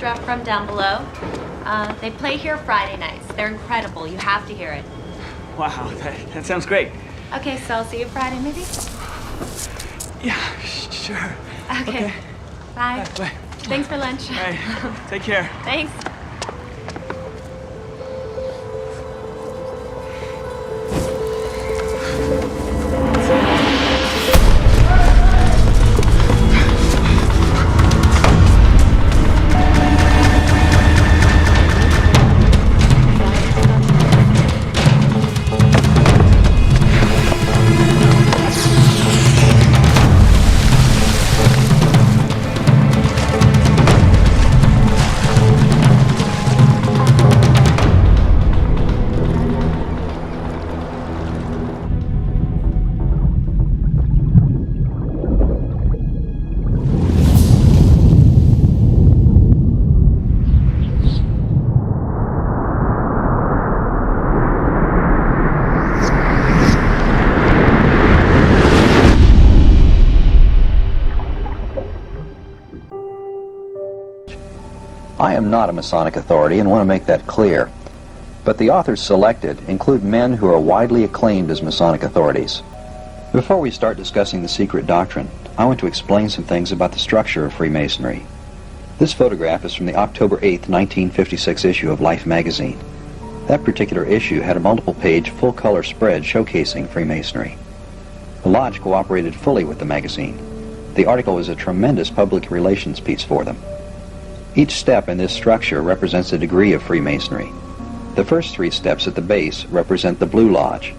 orchestra from down below. They play here Friday nights. They're incredible. You have to hear it. Wow, that sounds great. Okay, so I'll see you Friday, maybe? Yeah, sure. Okay. Bye. Bye. Thanks for lunch. All right. Take care. Thanks. I am not a Masonic authority and want to make that clear, but the authors selected include men who are widely acclaimed as Masonic authorities. Before we start discussing the secret doctrine, I want to explain some things about the structure of Freemasonry. This photograph is from the October 8, 1956 issue of Life magazine. That particular issue had a multiple-page, full-color spread showcasing Freemasonry. The Lodge cooperated fully with the magazine. The article was a tremendous public relations piece for them. Each step in this structure represents a degree of Freemasonry. The first three steps at the base represent the Blue Lodge.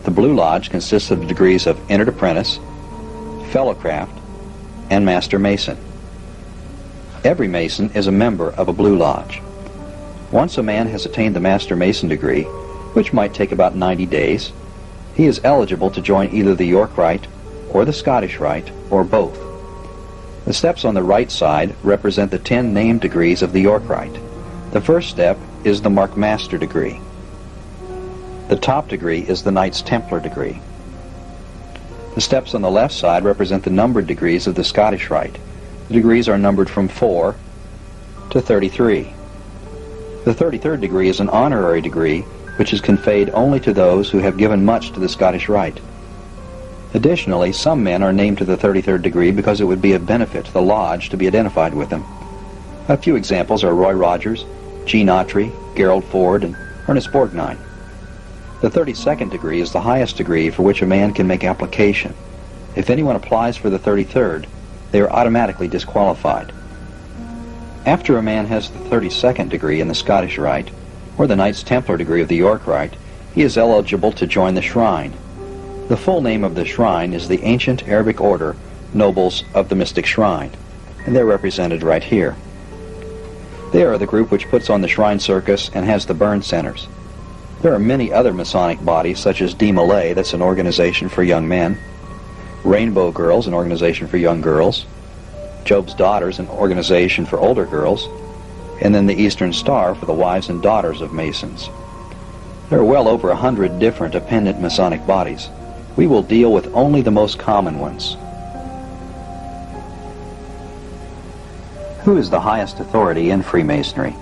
The Blue Lodge consists of the degrees of Entered Apprentice, Fellowcraft, and Master Mason. Every Mason is a member of a Blue Lodge. Once a man has attained the Master Mason degree, which might take about 90 days, he is eligible to join either the York Rite or the Scottish Rite, or both. The steps on the right side represent the 10 named degrees of the York Rite. The first step is the Mark Master degree. The top degree is the Knights Templar degree. The steps on the left side represent the numbered degrees of the Scottish Rite. The degrees are numbered from 4 to 33. The 33rd degree is an honorary degree which is conferred only to those who have given much to the Scottish Rite. Additionally, some men are named to the 33rd degree because it would be of benefit to the Lodge to be identified with them. A few examples are Roy Rogers, Gene Autry, Gerald Ford, and Ernest Borgnine. The 32nd degree is the highest degree for which a man can make application. If anyone applies for the 33rd, they are automatically disqualified. After a man has the 32nd degree in the Scottish Rite, or the Knights Templar degree of the York Rite, he is eligible to join the Shrine. The full name of the Shrine is the Ancient Arabic Order Nobles of the Mystic Shrine, and they're represented right here. They are the group which puts on the Shrine Circus and has the burn centers. There are many other Masonic bodies, such as D. Malay, that's an organization for young men, Rainbow Girls, an organization for young girls, Job's Daughters, an organization for older girls, and then the Eastern Star for the wives and daughters of Masons. There are well over 100 different appendant Masonic bodies. We will deal with only the most common ones. Who is the highest authority in Freemasonry?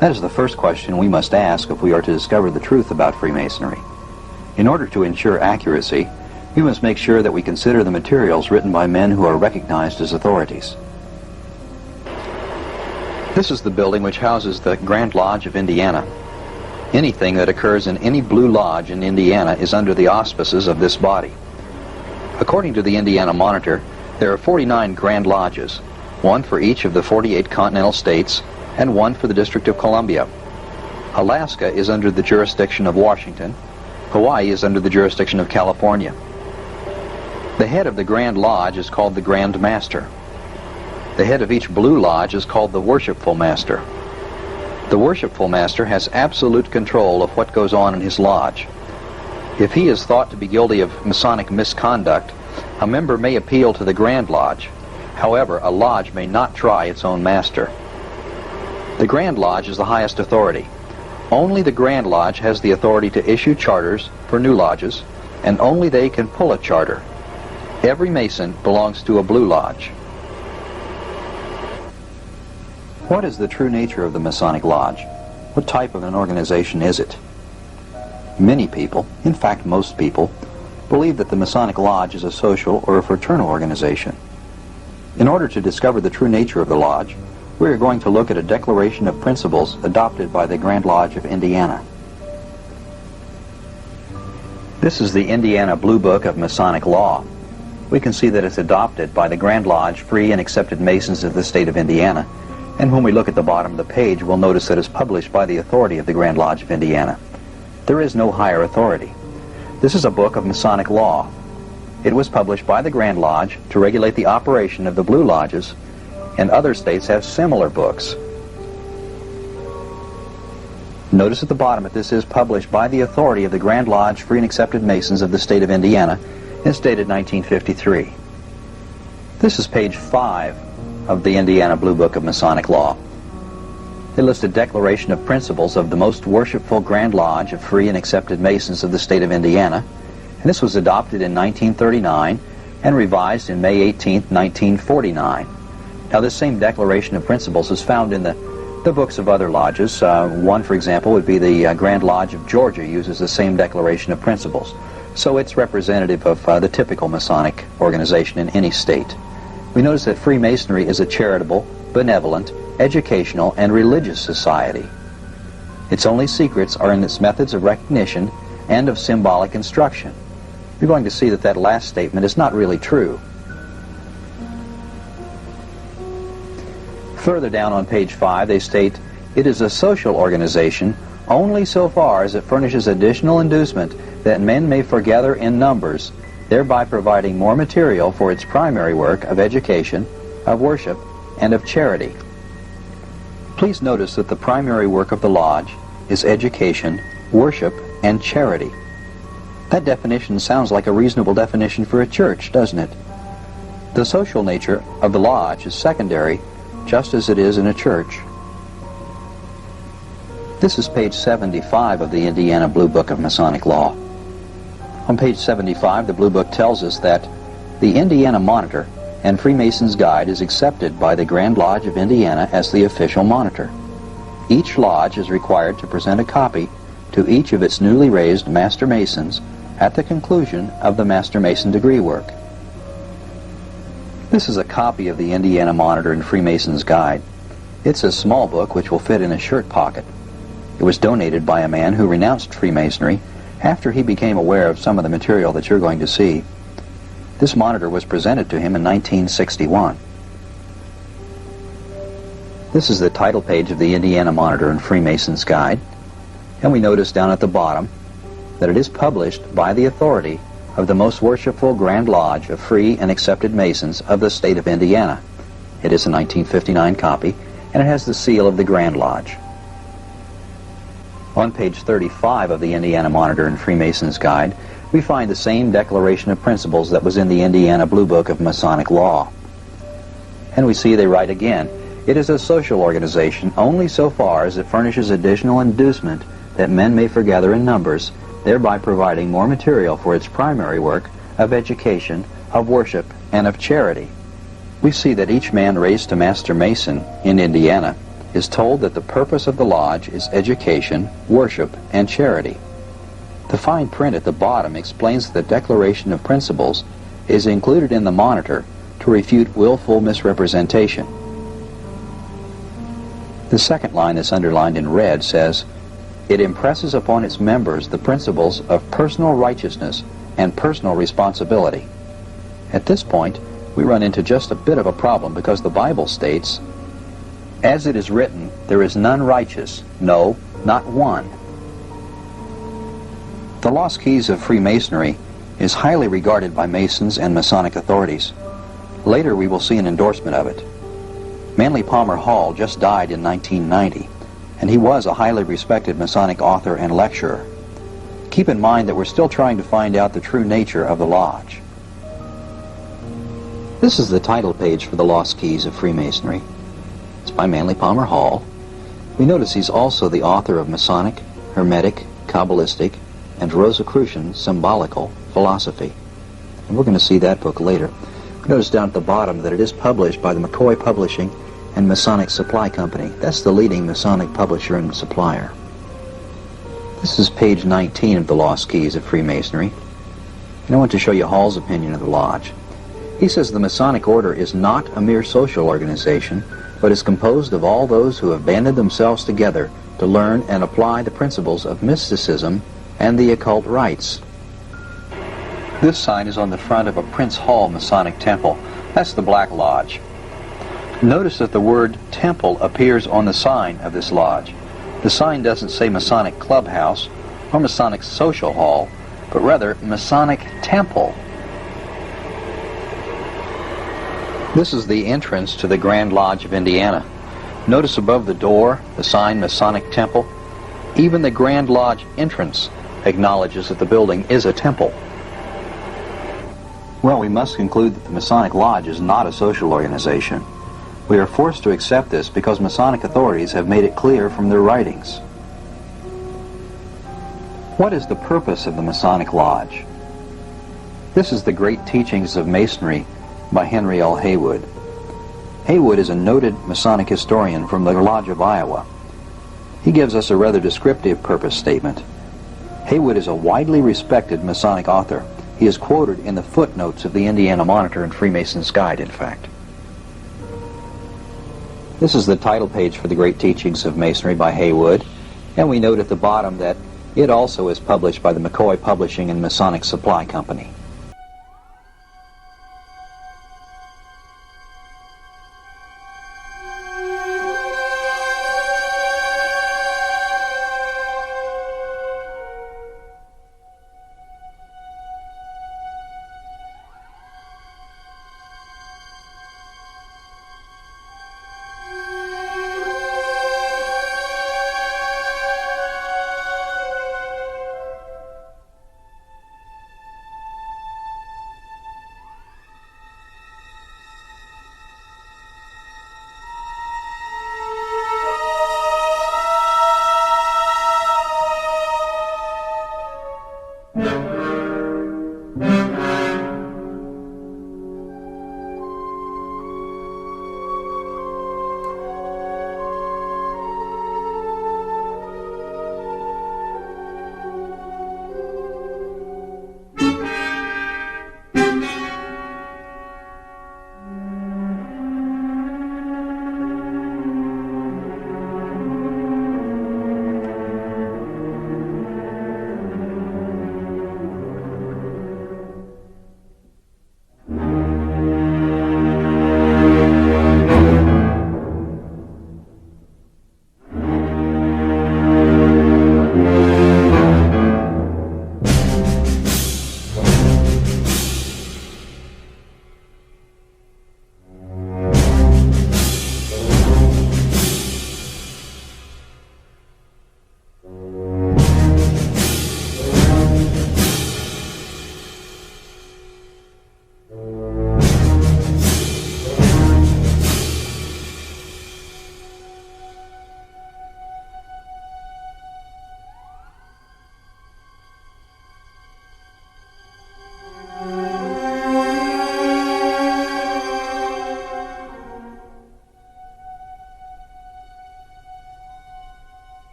That is the first question we must ask if we are to discover the truth about Freemasonry. In order to ensure accuracy, we must make sure that we consider the materials written by men who are recognized as authorities. This is the building which houses the Grand Lodge of Indiana. Anything that occurs in any Blue Lodge in Indiana is under the auspices of this body. According to the Indiana Monitor, there are 49 Grand Lodges, one for each of the 48 continental states and one for the District of Columbia. Alaska is under the jurisdiction of Washington. Hawaii is under the jurisdiction of California. The head of the Grand Lodge is called the Grand Master. The head of each Blue Lodge is called the Worshipful Master. The Worshipful Master has absolute control of what goes on in his lodge. If he is thought to be guilty of Masonic misconduct, a member may appeal to the Grand Lodge. However, a lodge may not try its own master. The Grand Lodge is the highest authority. Only the Grand Lodge has the authority to issue charters for new lodges, and only they can pull a charter. Every Mason belongs to a Blue Lodge. What is the true nature of the Masonic Lodge? What type of an organization is it? Many people, in fact most people, believe that the Masonic Lodge is a social or a fraternal organization. In order to discover the true nature of the Lodge, we are going to look at a declaration of principles adopted by the Grand Lodge of Indiana. This is the Indiana Blue Book of Masonic Law. We can see that it's adopted by the Grand Lodge, Free and Accepted Masons of the state of Indiana. And when we look at the bottom of the page, we'll notice that it's published by the authority of the Grand Lodge of Indiana. There is no higher authority. This is a book of Masonic law. It was published by the Grand Lodge to regulate the operation of the Blue Lodges, and other states have similar books. Notice at the bottom that this is published by the authority of the Grand Lodge, Free and Accepted Masons of the state of Indiana, and it's dated 1953. This is page 5 of the Indiana Blue Book of Masonic Law. They list a declaration of principles of the Most Worshipful Grand Lodge of Free and Accepted Masons of the state of Indiana, and this was adopted in 1939 and revised in May 18, 1949. Now this same declaration of principles is found in the books of other lodges. One, for example, would be the Grand Lodge of Georgia uses the same declaration of principles. So it's representative of the typical Masonic organization in any state. We notice that Freemasonry is a charitable, benevolent, educational, and religious society. Its only secrets are in its methods of recognition and of symbolic instruction. You're going to see that that last statement is not really true. Further down on page 5, they state, "It is a social organization only so far as it furnishes additional inducement that men may foregather in numbers, thereby providing more material for its primary work of education, of worship, and of charity." Please notice that the primary work of the Lodge is education, worship, and charity. That definition sounds like a reasonable definition for a church, doesn't it? The social nature of the Lodge is secondary, just as it is in a church. This is page 75 of the Indiana Blue Book of Masonic Law. On page 75, the Blue Book tells us that the Indiana Monitor and Freemason's Guide is accepted by the Grand Lodge of Indiana as the official monitor. Each lodge is required to present a copy to each of its newly raised Master Masons at the conclusion of the Master Mason degree work. This is a copy of the Indiana Monitor and Freemason's Guide. It's a small book which will fit in a shirt pocket. It was donated by a man who renounced Freemasonry after he became aware of some of the material that you're going to see. This monitor was presented to him in 1961. This is the title page of the Indiana Monitor and Freemason's Guide, and we notice down at the bottom that it is published by the authority of the Most Worshipful Grand Lodge of Free and Accepted Masons of the state of Indiana. It is a 1959 copy, and it has the seal of the Grand Lodge. On page 35 of the Indiana Monitor and Freemason's Guide, we find the same declaration of principles that was in the Indiana Blue Book of Masonic Law. And we see they write again, "It is a social organization only so far as it furnishes additional inducement that men may foregather in numbers, thereby providing more material for its primary work of education, of worship, and of charity." We see that each man raised to Master Mason in Indiana is told that the purpose of the Lodge is education, worship, and charity. The fine print at the bottom explains that the Declaration of Principles is included in the Monitor to refute willful misrepresentation. The second line that's underlined in red says, "It impresses upon its members the principles of personal righteousness and personal responsibility." At this point, we run into just a bit of a problem because the Bible states, "As it is written, there is none righteous, no, not one." The Lost Keys of Freemasonry is highly regarded by Masons and Masonic authorities. Later we will see an endorsement of it. Manly Palmer Hall just died in 1990, and he was a highly respected Masonic author and lecturer. Keep in mind that we're still trying to find out the true nature of the Lodge. This is the title page for the Lost Keys of Freemasonry. It's by Manly Palmer Hall. We notice he's also the author of Masonic, Hermetic, Kabbalistic, and Rosicrucian Symbolical Philosophy. And we're going to see that book later. Notice down at the bottom that it is published by the McCoy Publishing and Masonic Supply Company. That's the leading Masonic publisher and supplier. This is page 19 of the Lost Keys of Freemasonry. And I want to show you Hall's opinion of the lodge. He says the Masonic Order is not a mere social organization, but is composed of all those who have banded themselves together to learn and apply the principles of mysticism and the occult rites. This sign is on the front of a Prince Hall Masonic temple. That's the Black Lodge. Notice that the word temple appears on the sign of this lodge. The sign doesn't say Masonic Clubhouse or Masonic Social Hall, but rather Masonic Temple. This is the entrance to the Grand Lodge of Indiana. Notice above the door the sign Masonic Temple. Even the Grand Lodge entrance acknowledges that the building is a temple. Well, we must conclude that the Masonic Lodge is not a social organization. We are forced to accept this because Masonic authorities have made it clear from their writings. What is the purpose of the Masonic Lodge? This is the Great Teachings of Masonry by Henry L. Haywood. Haywood is a noted Masonic historian from the Lodge of Iowa. He gives us a rather descriptive purpose statement. Haywood is a widely respected Masonic author. He is quoted in the footnotes of the Indiana Monitor and Freemason's Guide, in fact. This is the title page for the Great Teachings of Masonry by Haywood, and we note at the bottom that it also is published by the McCoy Publishing and Masonic Supply Company.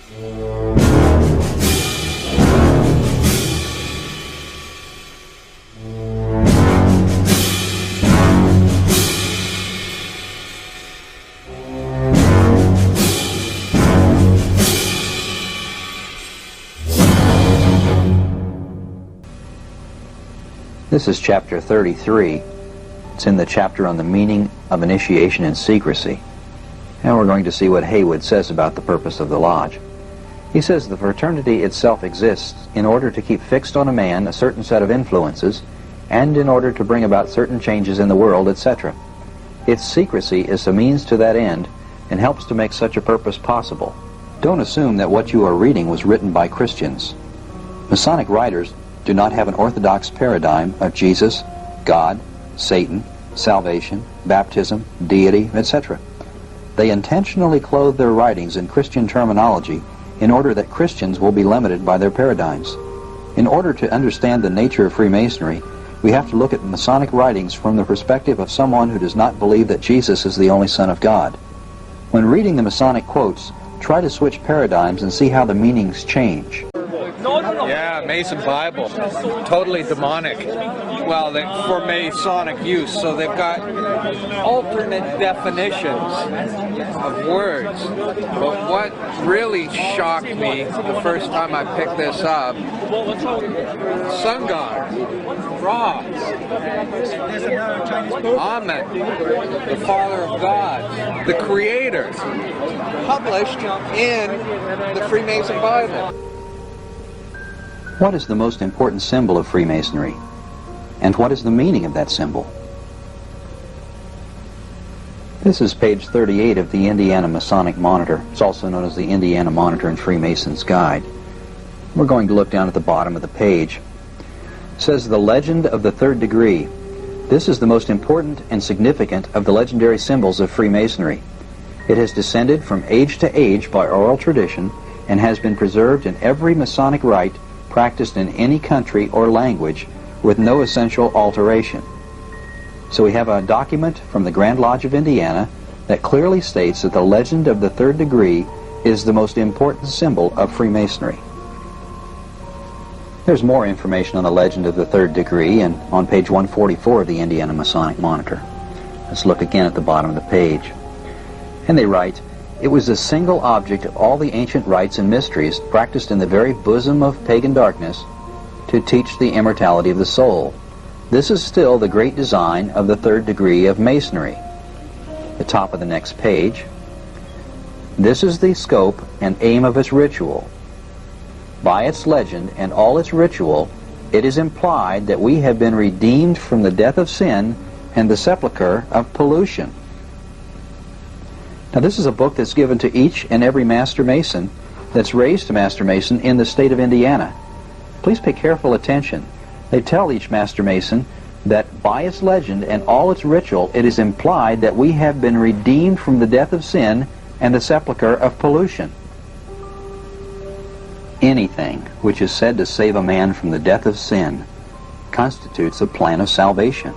This is chapter 33. It's in the chapter on the meaning of initiation and secrecy. And we're going to see what Haywood says about the purpose of the lodge. He says the fraternity itself exists in order to keep fixed on a man a certain set of influences and in order to bring about certain changes in the world, etc. Its secrecy is a means to that end and helps to make such a purpose possible. Don't assume that what you are reading was written by Christians. Masonic writers do not have an orthodox paradigm of Jesus, God, Satan, salvation, baptism, deity, etc. They intentionally clothe their writings in Christian terminology in order that Christians will be limited by their paradigms. In order to understand the nature of Freemasonry, we have to look at Masonic writings from the perspective of someone who does not believe that Jesus is the only Son of God. When reading the Masonic quotes, try to switch paradigms and see how the meanings change. Yeah, Mason Bible, totally demonic. Well, for Masonic use, so they've got alternate definitions of words. But what really shocked me the first time I picked this up, Sun God, Ra, Amen, the Father of God, the Creator, published in the Freemason Bible. What is the most important symbol of Freemasonry? And what is the meaning of that symbol? This is page 38 of the Indiana Masonic Monitor. It's also known as the Indiana Monitor and Freemason's Guide. We're going to look down at the bottom of the page. It says the legend of the third degree. This is the most important and significant of the legendary symbols of Freemasonry. It has descended from age to age by oral tradition and has been preserved in every Masonic rite practiced in any country or language with no essential alteration. So we have a document from the Grand Lodge of Indiana that clearly states that the legend of the third degree is the most important symbol of Freemasonry. There's more information on the legend of the third degree and on page 144 of the Indiana Masonic Monitor. Let's look again at the bottom of the page. And they write, "It was the single object of all the ancient rites and mysteries practiced in the very bosom of pagan darkness to teach the immortality of the soul. This is still the great design of the third degree of Masonry." The top of the next page. "This is the scope and aim of its ritual. By its legend and all its ritual, it is implied that we have been redeemed from the death of sin and the sepulchre of pollution." Now this is a book that's given to each and every Master Mason that's raised to Master Mason in the state of Indiana. Please pay careful attention. They tell each Master Mason that by its legend and all its ritual, it is implied that we have been redeemed from the death of sin and the sepulchre of pollution. Anything which is said to save a man from the death of sin constitutes a plan of salvation.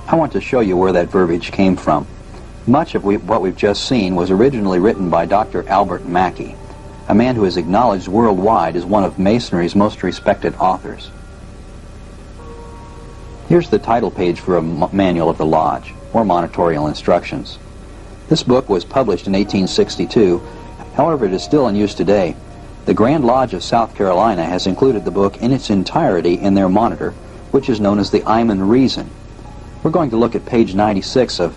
I want to show you where that verbiage came from. Much of what we've just seen was originally written by Dr. Albert Mackey, a man who is acknowledged worldwide as one of Masonry's most respected authors. Here's the title page for a manual of the Lodge, or monitorial instructions. This book was published in 1862, however it is still in use today. The Grand Lodge of South Carolina has included the book in its entirety in their monitor, which is known as the Iman Reason. We're going to look at page 96 of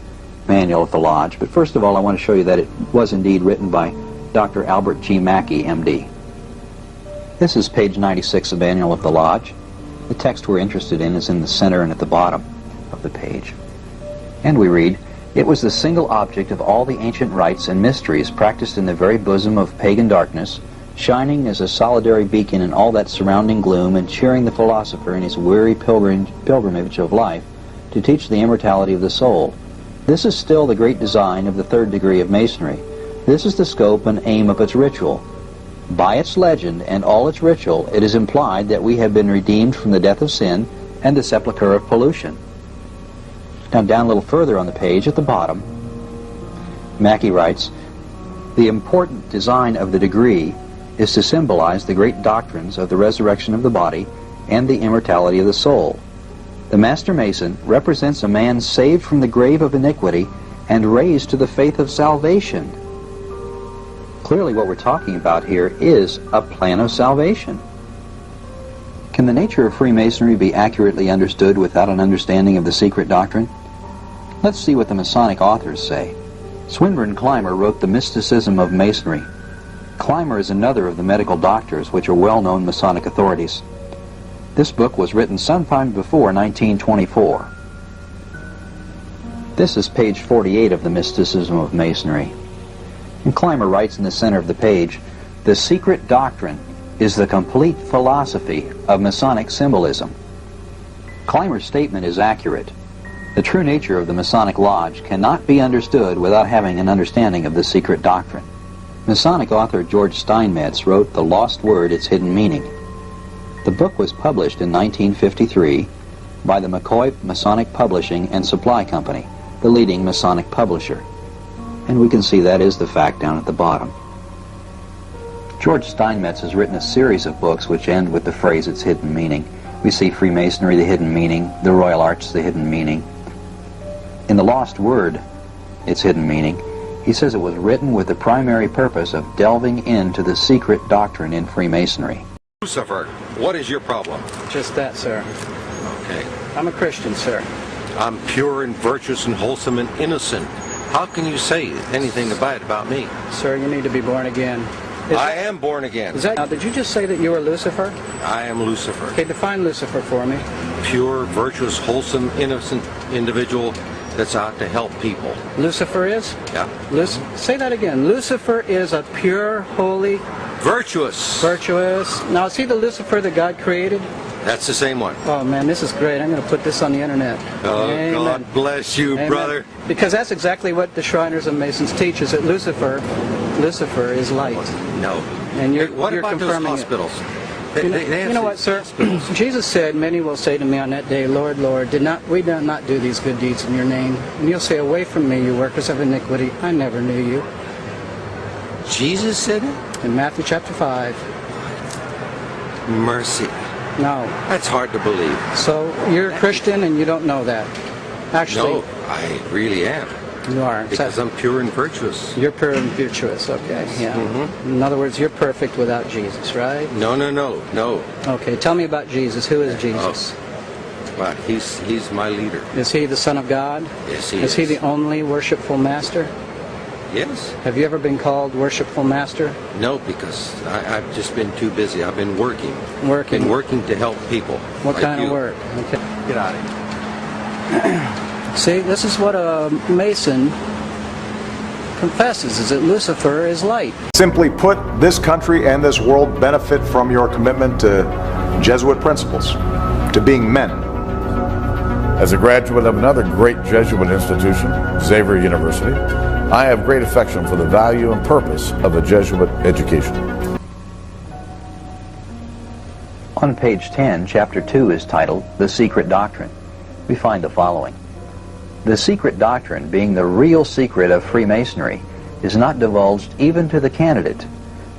Manual of the Lodge, but first of all I want to show you that it was indeed written by Dr. Albert G. Mackey, M.D. This is page 96 of Manual of the Lodge. The text we're interested in is in the center and at the bottom of the page. And we read, "It was the single object of all the ancient rites and mysteries practiced in the very bosom of pagan darkness, shining as a solitary beacon in all that surrounding gloom and cheering the philosopher in his weary pilgrimage of life, to teach the immortality of the soul. This is still the great design of the third degree of Masonry. This is the scope and aim of its ritual. By its legend and all its ritual, it is implied that we have been redeemed from the death of sin and the sepulchre of pollution." Now down a little further on the page at the bottom, Mackey writes, The important design of the degree is to symbolize the great doctrines of the resurrection of the body and the immortality of the soul. The Master Mason represents a man saved from the grave of iniquity and raised to the faith of salvation. Clearly what we're talking about here is a plan of salvation. Can the nature of Freemasonry be accurately understood without an understanding of the secret doctrine? Let's see what the Masonic authors say. Swinburne Clymer wrote The Mysticism of Masonry. Clymer is another of the medical doctors which are well-known Masonic authorities. This book was written sometime before 1924. This is page 48 of The Mysticism of Masonry. And Clymer writes in the center of the page, "The secret doctrine is the complete philosophy of Masonic symbolism." Clymer's statement is accurate. The true nature of the Masonic Lodge cannot be understood without having an understanding of the secret doctrine. Masonic author George Steinmetz wrote The Lost Word, Its Hidden Meaning. The book was published in 1953 by the McCoy Masonic Publishing and Supply Company, the leading Masonic publisher. And we can see that is the fact down at the bottom. George Steinmetz has written a series of books which end with the phrase, its hidden meaning. We see Freemasonry, the hidden meaning, the Royal Arch, the hidden meaning. In The Lost Word, Its Hidden Meaning, he says it was written with the primary purpose of delving into the secret doctrine in Freemasonry. Lucifer, what is your problem? Just that, sir. Okay. I'm a Christian, sir. I'm pure and virtuous and wholesome and innocent. How can you say anything bad about me? Sir, you need to be born again. I am born again. Now, did you just say that you were Lucifer? I am Lucifer. Okay, define Lucifer for me. Pure, virtuous, wholesome, innocent individual that's out to help people. Lucifer is? Yeah. Say that again. Lucifer is a pure, holy, Virtuous. virtuous. Now, is he the Lucifer that God created? That's the same one. Oh, man, this is great. I'm going to put this on the internet. Oh, Amen. God bless you, Amen. brother. Because that's exactly what the Shriners and Masons teach, is that Lucifer is light. No. And you're, Hey, what you're about those confirming hospitals? You know what, sir? Jesus said, many will say to me on that day, Lord, Lord, did we not do these good deeds in your name? And you'll say, away from me, you workers of iniquity, I never knew you. Jesus said it? In Matthew chapter 5. Mercy. No. That's hard to believe. So you're a Christian and you don't know that. Actually, No, I really am. you are. Because I'm pure and virtuous. You're pure and virtuous, okay, yeah. In other words, you're perfect without Jesus, right? No. Okay, tell me about Jesus. Who is Jesus? Well, he's my leader. Is he the Son of God? Yes, he Is he is. the only worshipful master? Yes. Have you ever been called worshipful master? No, because I've just been too busy. I've been working. Working. Been working to help people. What like kind you. of work? Okay. Get out of here. See, this is what a Mason confesses, is that Lucifer is light. Simply put, this country and this world benefit from your commitment to Jesuit principles, to being men. As a graduate of another great Jesuit institution, Xavier University, I have great affection for the value and purpose of a Jesuit education. On page 10, chapter 2 is titled The Secret Doctrine. We find the following. The secret doctrine, being the real secret of Freemasonry, is not divulged even to the candidate.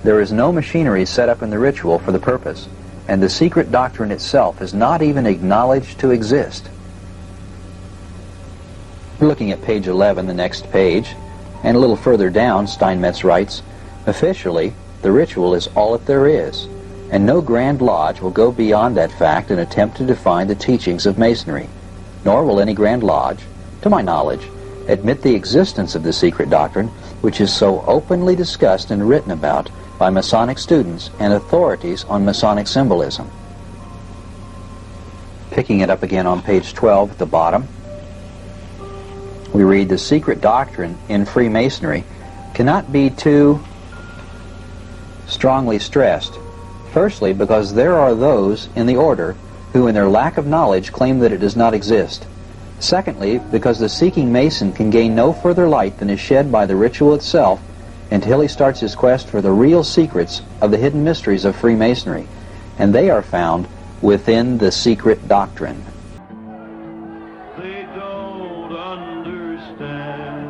There is no machinery set up in the ritual for the purpose, and the secret doctrine itself is not even acknowledged to exist. We're looking at page 11, the next page, and a little further down, Steinmetz writes, officially, the ritual is all that there is, and no Grand Lodge will go beyond that fact and attempt to define the teachings of Masonry, nor will any Grand Lodge, to my knowledge, admit the existence of the secret doctrine, which is so openly discussed and written about by Masonic students and authorities on Masonic symbolism. Picking it up again on page 12 at the bottom, we read, the secret doctrine in Freemasonry cannot be too strongly stressed. Firstly, because there are those in the order who in their lack of knowledge claim that it does not exist. Secondly, because the seeking Mason can gain no further light than is shed by the ritual itself until he starts his quest for the real secrets of the hidden mysteries of Freemasonry, and they are found within the secret doctrine. They don't understand.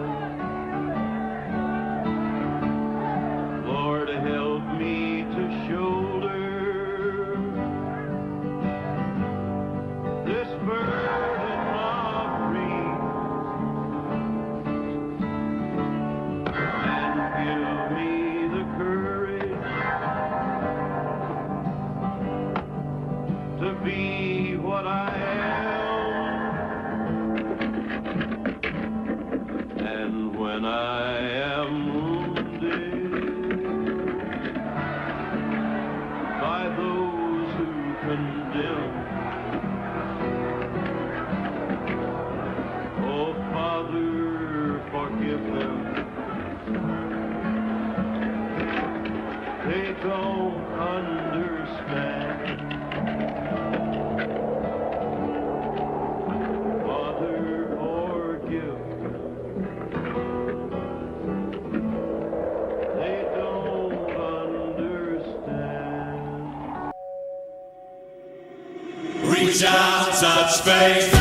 they don't understand. Father, forgive them. They don't understand. Reach out, touch faith.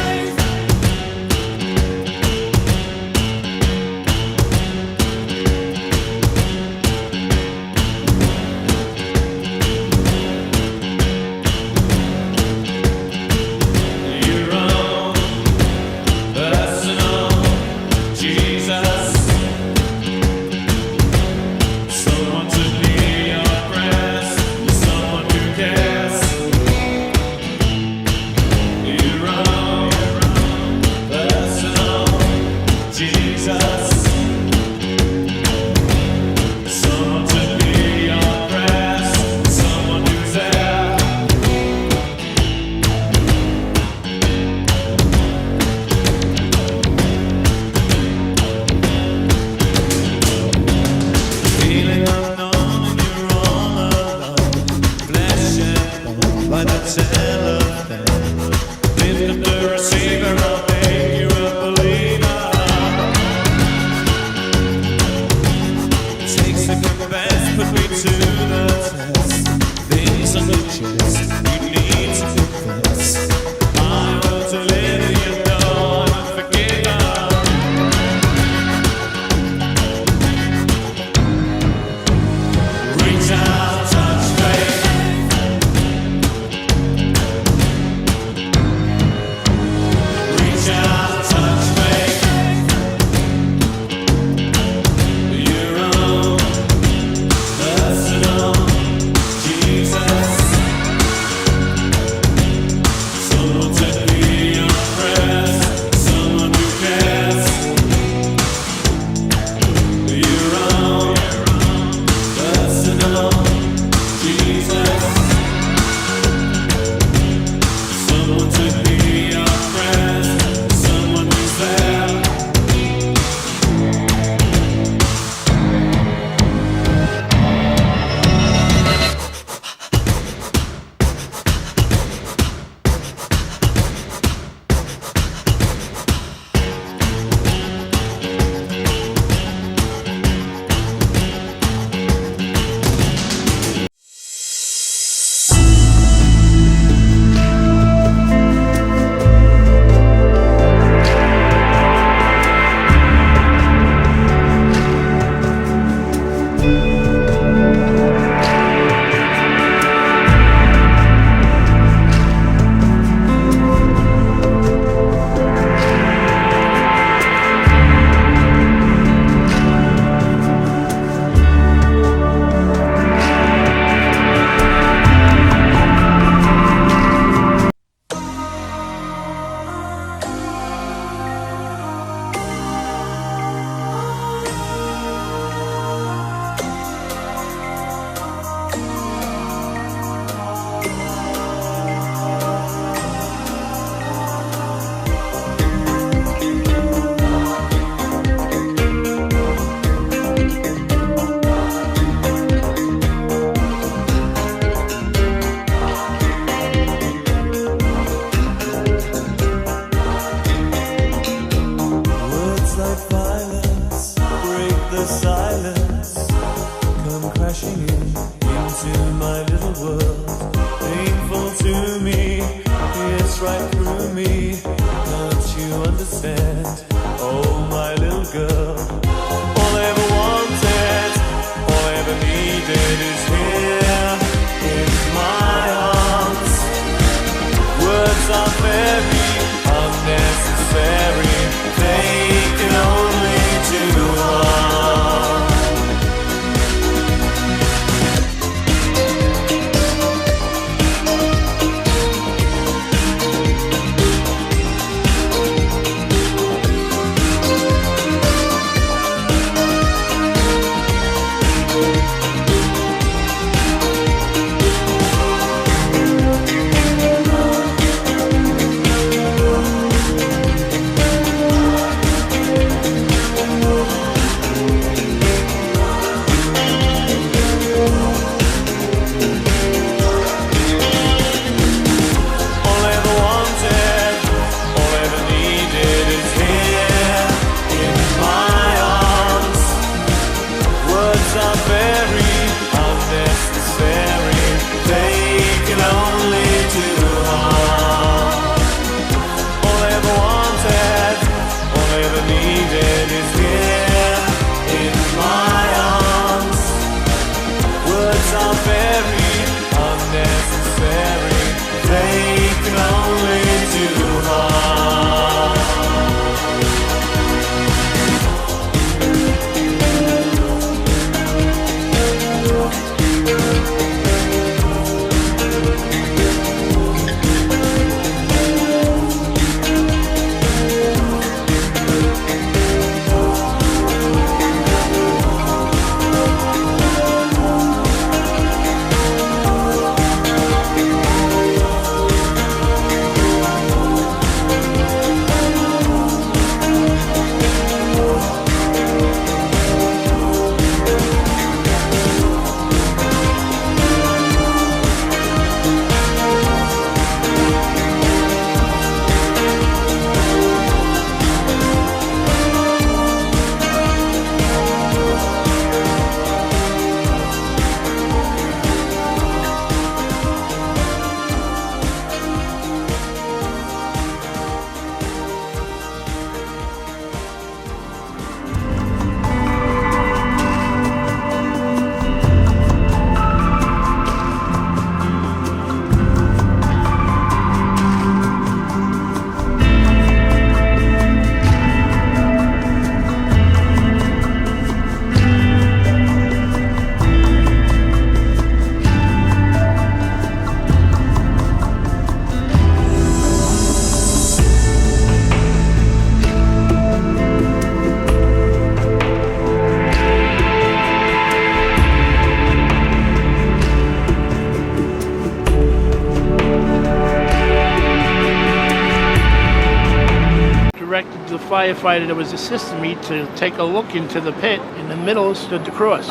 firefighter that was assisting me to take a look into the pit. In the middle stood the cross.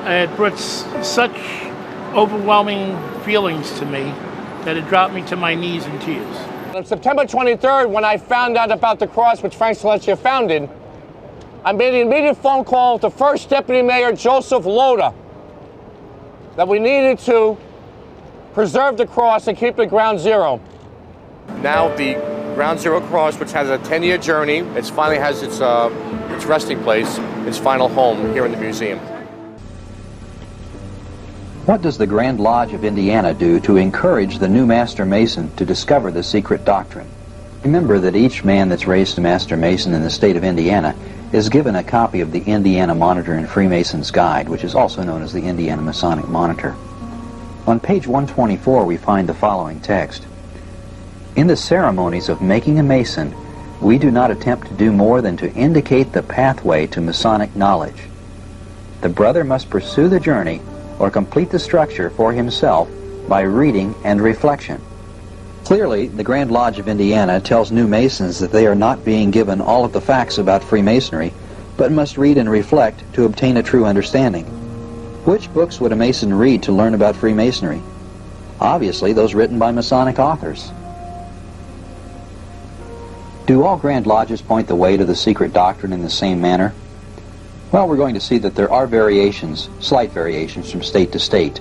It brought such overwhelming feelings to me that it dropped me to my knees in tears. On September 23rd, when I found out about the cross which Frank Celestia founded, I made an immediate phone call to First Deputy Mayor Joseph Loda that we needed to preserve the cross and keep it ground zero. Now the Ground Zero cross, which has a 10-year journey, it finally has its resting place, its final home here in the museum. What does the Grand Lodge of Indiana do to encourage the new Master Mason to discover the secret doctrine? Remember that each man that's raised to Master Mason in the state of Indiana is given a copy of the Indiana Monitor and Freemason's Guide, which is also known as the Indiana Masonic Monitor. On page 124 we find the following text. In the ceremonies of making a Mason, we do not attempt to do more than to indicate the pathway to Masonic knowledge. The brother must pursue the journey or complete the structure for himself by reading and reflection. Clearly, the Grand Lodge of Indiana tells new Masons that they are not being given all of the facts about Freemasonry, but must read and reflect to obtain a true understanding. Which books would a Mason read to learn about Freemasonry? Obviously, those written by Masonic authors. Do all Grand Lodges point the way to the secret doctrine in the same manner? Well, we're going to see that there are variations, slight variations from state to state,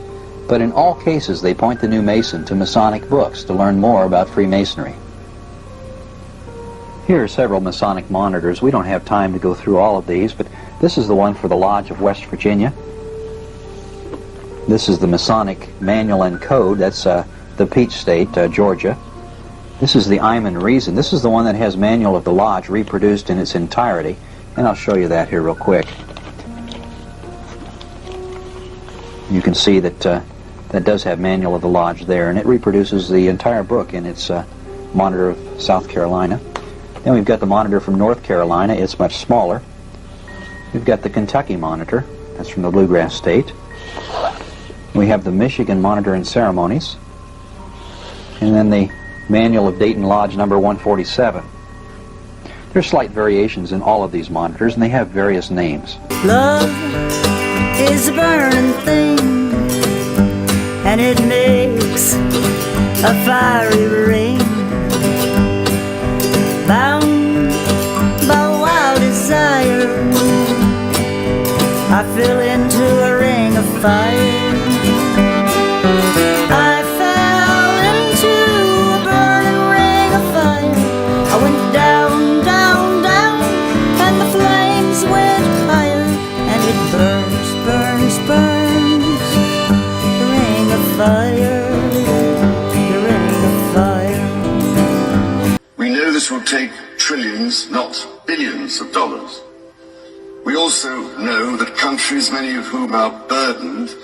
but in all cases they point the new Mason to Masonic books to learn more about Freemasonry. Here are several Masonic monitors. We don't have time to go through all of these, but this is the one for the Lodge of West Virginia. This is the Masonic Manual and Code. That's the Peach State, Georgia. This is the I'm and Reason. This is the one that has Manual of the Lodge reproduced in its entirety. And I'll show you that here real quick. You can see that that does have Manual of the Lodge there, and it reproduces the entire book in its Monitor of South Carolina. Then we've got the Monitor from North Carolina. It's much smaller. We've got the Kentucky Monitor. That's from the Bluegrass State. We have the Michigan Monitor and Ceremonies. And then the Manual of Dayton Lodge number 147. There are slight variations in all of these monitors, and they have various names. Love is a burning thing, and it makes a fiery ring, bound by wild desire. I fell into a ring of fire. I fell into a burning ring of fire. I went down, down, down, and the flames went higher, and it burns, burns, burns, the ring of fire, the ring of fire. We know this will take trillions, not billions of dollars. We also know that countries, many of whom are burdened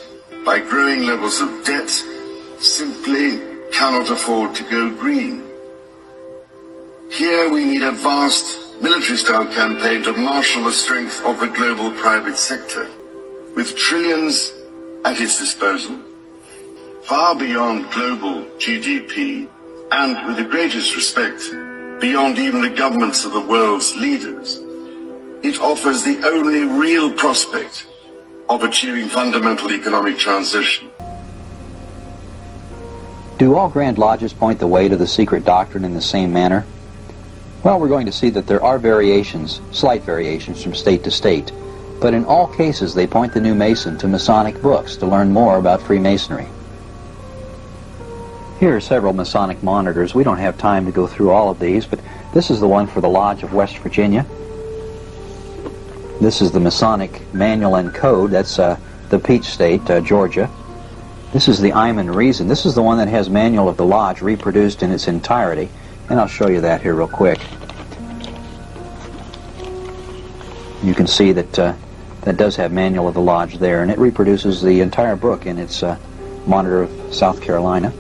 by growing levels of debt, simply cannot afford to go green. Here we need a vast military-style campaign to marshal the strength of the global private sector, with trillions at its disposal, far beyond global GDP, and with the greatest respect, beyond even the governments of the world's leaders. It offers the only real prospect of achieving fundamental economic transition. Do all Grand Lodges point the way to the secret doctrine in the same manner? Well, we're going to see that there are variations, slight variations from state to state, but in all cases they point the new Mason to Masonic books to learn more about Freemasonry. Here are several Masonic monitors. We don't have time to go through all of these, but this is the one for the Lodge of West Virginia. This is the Masonic Manual and Code. That's the Peach State, Georgia. This is the I'm and Reason. This is the one that has Manual of the Lodge reproduced in its entirety, and I'll show you that here real quick. You can see that that does have Manual of the Lodge there, and it reproduces the entire book in its Monitor of South Carolina.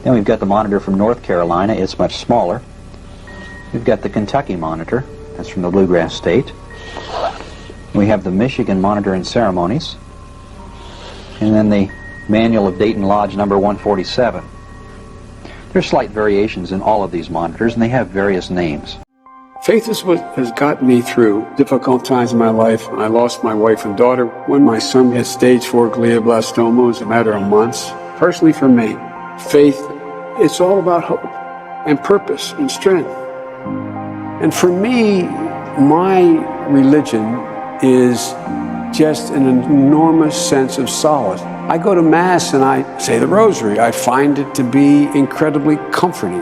Then we've got the Monitor from North Carolina. It's much smaller. We've got the Kentucky Monitor. That's from the Bluegrass State. We have the Michigan Monitor and Ceremonies. And then the Manual of Dayton Lodge number 147. There are slight variations in all of these monitors, and they have various names. Faith is what has gotten me through difficult times in my life. I lost my wife and daughter when my son had stage 4 glioblastoma. It was a matter of months. Personally for me, faith, it's all about hope and purpose and strength. And for me, my religion is just an enormous sense of solace. I go to Mass and I say the Rosary. I find it to be incredibly comforting.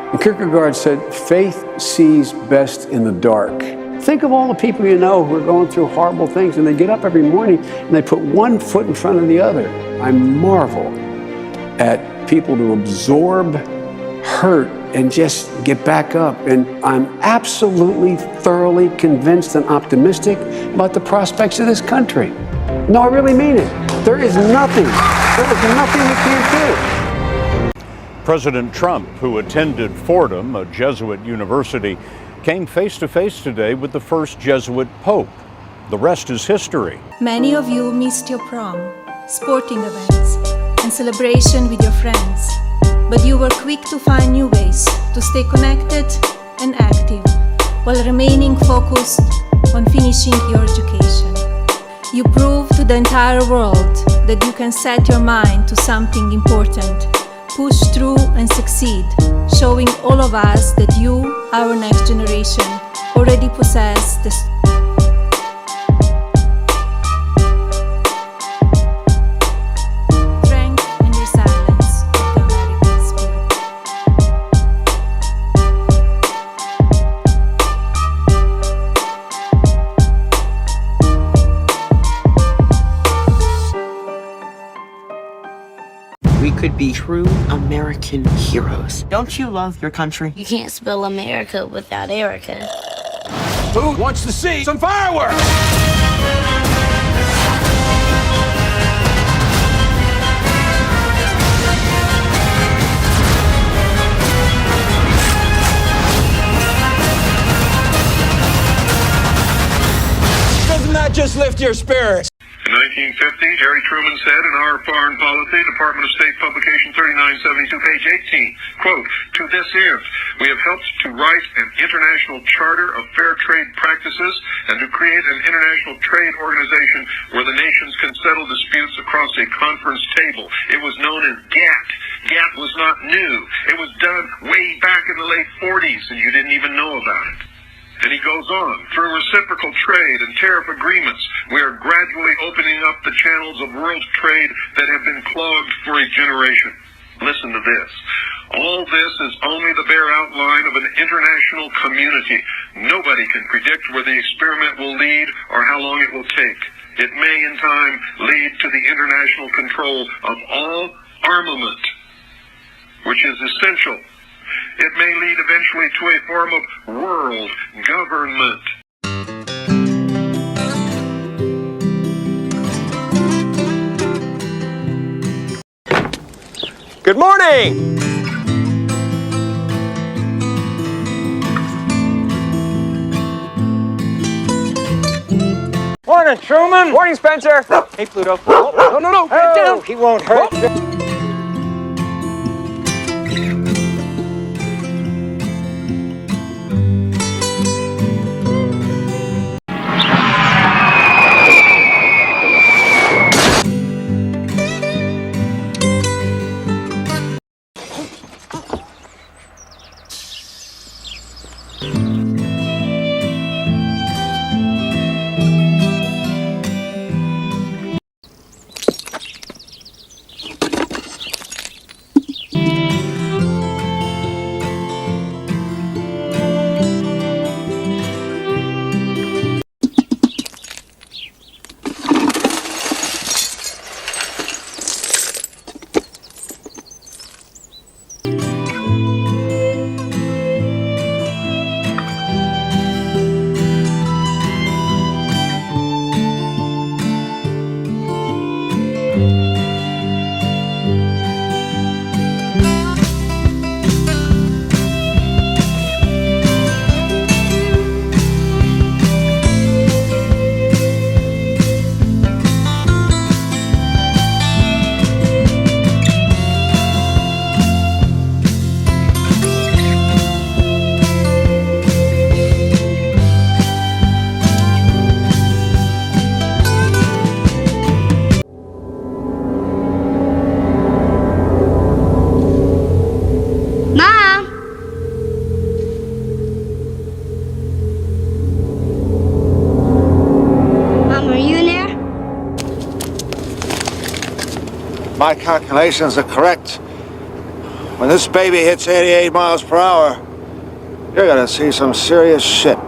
And Kierkegaard said, faith sees best in the dark. Think of all the people you know who are going through horrible things, and they get up every morning and they put one foot in front of the other. I marvel at people who absorb hurt and just get back up. And I'm absolutely, thoroughly convinced and optimistic about the prospects of this country. No, I really mean it. There is nothing we can't do. President Trump, who attended Fordham, a Jesuit university, came face to face today with the first Jesuit Pope. The rest is history. Many of you missed your prom, sporting events, and celebration with your friends. But you were quick to find new ways to stay connected and active while remaining focused on finishing your education. You proved to the entire world that you can set your mind to something important, push through and succeed, showing all of us that you, our next generation, already possess the could be true American heroes. Don't you love your country? You can't spell America without Erica. Who wants to see some fireworks? Doesn't that just lift your spirits? In 1950, Harry Truman said in our Foreign Policy, Department of State Publication 3972, page 18, quote, "To this end, we have helped to write an international charter of fair trade practices and to create an international trade organization where the nations can settle disputes across a conference table. It was known as GATT. GATT was not new. It was done way back in the late 40s, and you didn't even know about it." And he goes on, through reciprocal trade and tariff agreements, we are gradually opening up the channels of world trade that have been clogged for a generation. Listen to this. All this is only the bare outline of an international community. Nobody can predict where the experiment will lead or how long it will take. It may, in time, lead to the international control of all armament, which is essential. It may lead eventually to a form of world government. Good morning! Morning, Truman! Morning, Spencer! Hey, Pluto. Oh, no, get down! He won't hurt you. my calculations are correct, when this baby hits 88 miles per hour, you're gonna see some serious shit.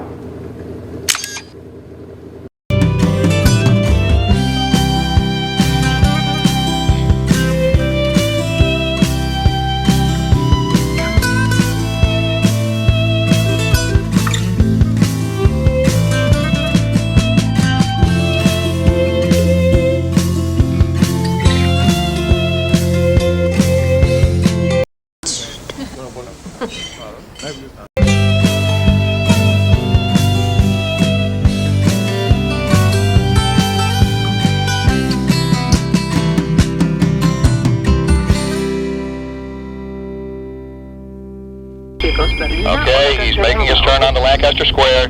Okay, he's making his turn on the Lancaster Square.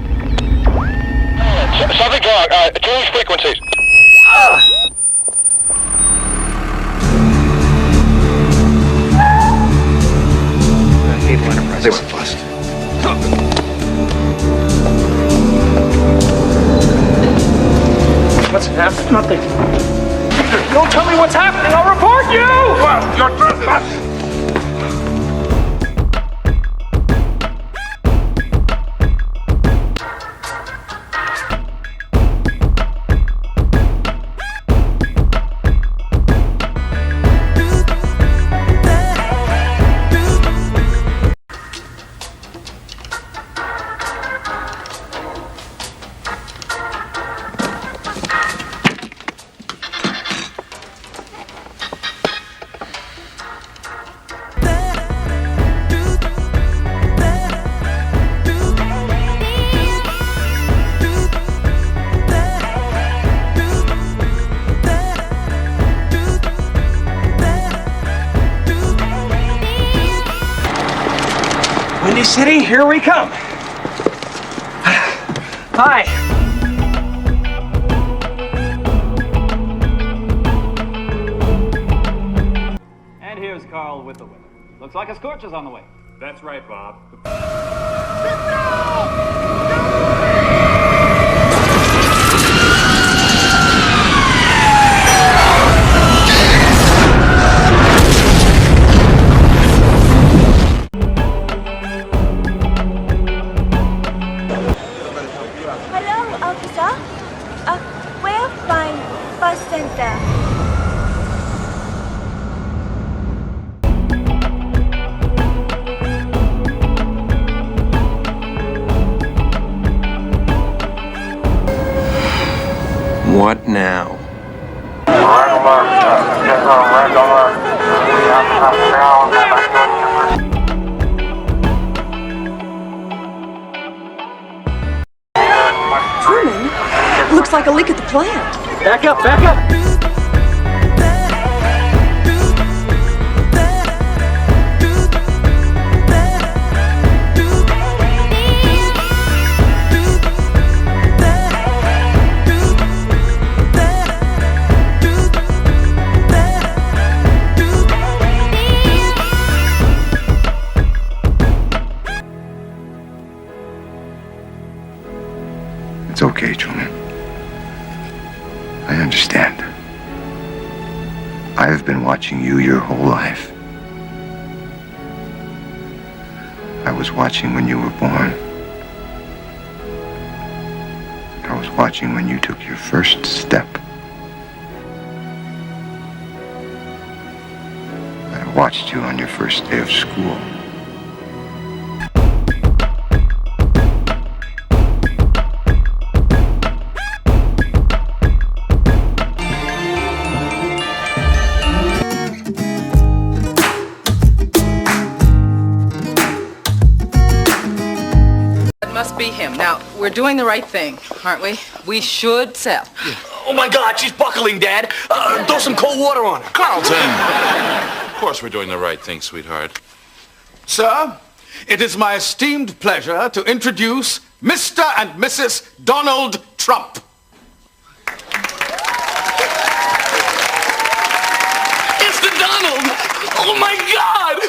Something's wrong. Change frequencies. They were bust. What's happening? Nothing. Don't tell me what's happening. I'll report you. Well, you're trespassing. Windy City, here we come. Hi. And here's Carl with the weather. Looks like a scorch is on the way. That's right, Bob. Hello, officer. Where find bus center? What now? Truman, looks like a leak at the plant. Back up, back up. It's okay, Truman. I understand. I have been watching you your whole life. I was watching when you were born. I was watching when you took your first step. I watched you on your first day of school. Must be him. Now, we're doing the right thing, aren't we? We should sell. Oh my God, she's buckling, Dad. Throw some cold water on her. Carlton! Of course we're doing the right thing, sweetheart. Sir, it is my esteemed pleasure to introduce Mr. and Mrs. Donald Trump. It's the Donald! Oh my God!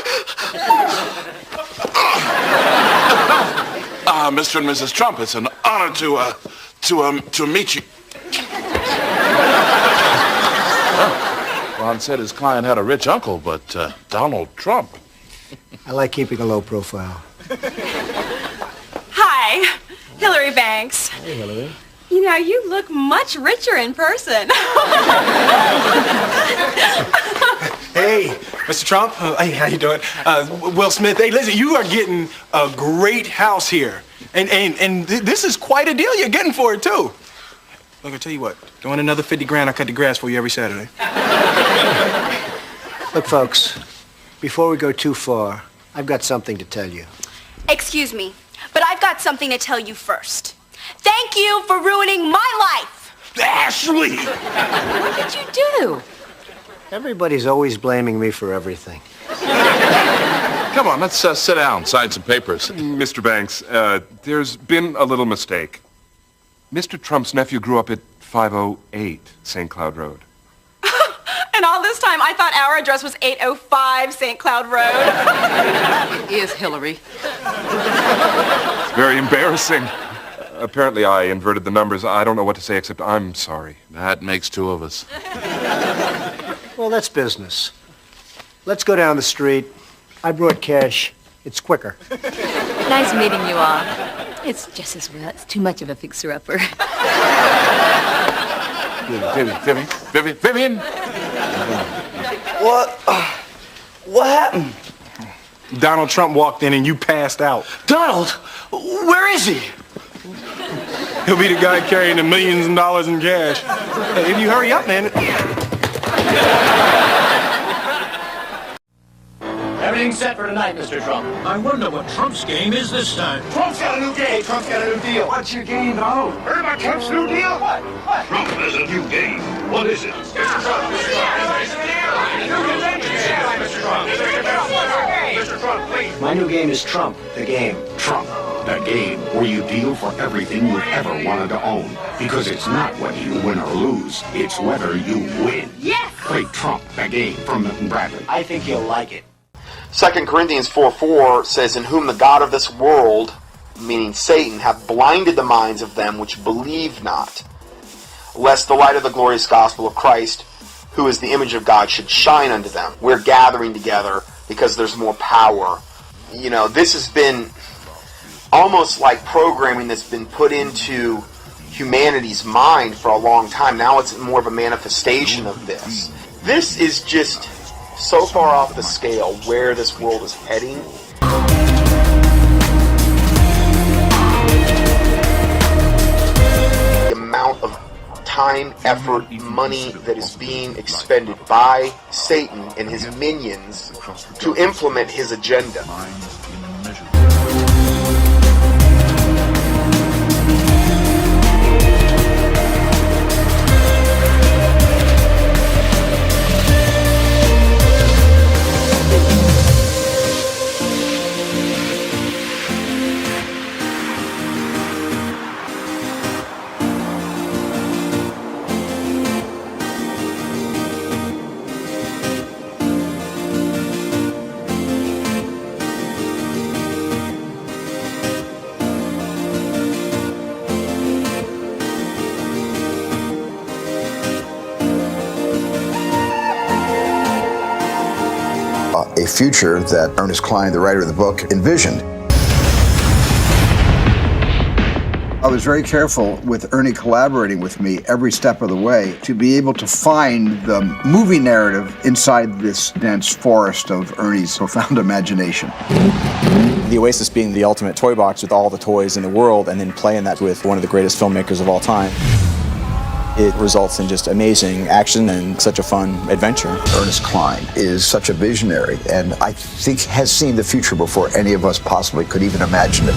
Mr. and Mrs. Trump, it's an honor to meet you. Well, Don said his client had a rich uncle, but Donald Trump. I like keeping a low profile. Hi, Hillary Banks. Hey, Hillary. You know, you look much richer in person. Hey, Mr. Trump. Hey, how you doing? Will Smith. Hey, listen, you are getting a great house here. And this is quite a deal you're getting for it, too. Look, I'll tell you what. You want another 50 grand, I'll cut the grass for you every Saturday. Look, folks, before we go too far, I've got something to tell you. Excuse me, but I've got something to tell you first. Thank you for ruining my life. Ashley! What did you do? Everybody's always blaming me for everything. Come on, let's sit down, sign some papers. Mr. Banks, there's been a little mistake. Mr. Trump's nephew grew up at 508 St. Cloud Road. And all this time, I thought our address was 805 St. Cloud Road. It is, Hillary. It's very embarrassing. Apparently, I inverted the numbers. I don't know what to say except I'm sorry. That makes two of us. Well, that's business. Let's go down the street. I brought cash. It's quicker. Nice meeting you all. It's just as well. It's too much of a fixer-upper. Vivian. What happened? Donald Trump walked in and you passed out. Donald? Where is he? He'll be the guy carrying the millions of dollars in cash. Hey, if you hurry up, man. Everything's set for tonight, Mr. Trump. I wonder what Trump's game is this time. Trump's got a new game. Trump's got a new deal. What's your game, Donald? Heard about Trump's new deal? What? Trump has a new game. What is it? Mr. Trump, Mr. Trump, please. My new game is Trump, the game. Trump, the game where you deal for everything you've ever wanted to own. Because it's not whether you win or lose, it's whether you win. Yes! Play Trump, the game from Milton Bradley. I think you'll like it. 2 Corinthians 4:4 says, "In whom the God of this world," meaning Satan, "hath blinded the minds of them which believe not, lest the light of the glorious gospel of Christ, who is the image of God, should shine unto them." We're gathering together because there's more power. You know, this has been almost like programming that's been put into humanity's mind for a long time. Now it's more of a manifestation of this. This is just so far off the scale where this world is heading. The amount of time, effort, money that is being expended by Satan and his minions to implement his agenda. A future that Ernest Cline, the writer of the book, envisioned. I was very careful with Ernie collaborating with me every step of the way to be able to find the movie narrative inside this dense forest of Ernie's profound imagination. The Oasis being the ultimate toy box with all the toys in the world, and then playing that with one of the greatest filmmakers of all time. It results in just amazing action and such a fun adventure. Ernest Cline is such a visionary, and I think has seen the future before any of us possibly could even imagine it.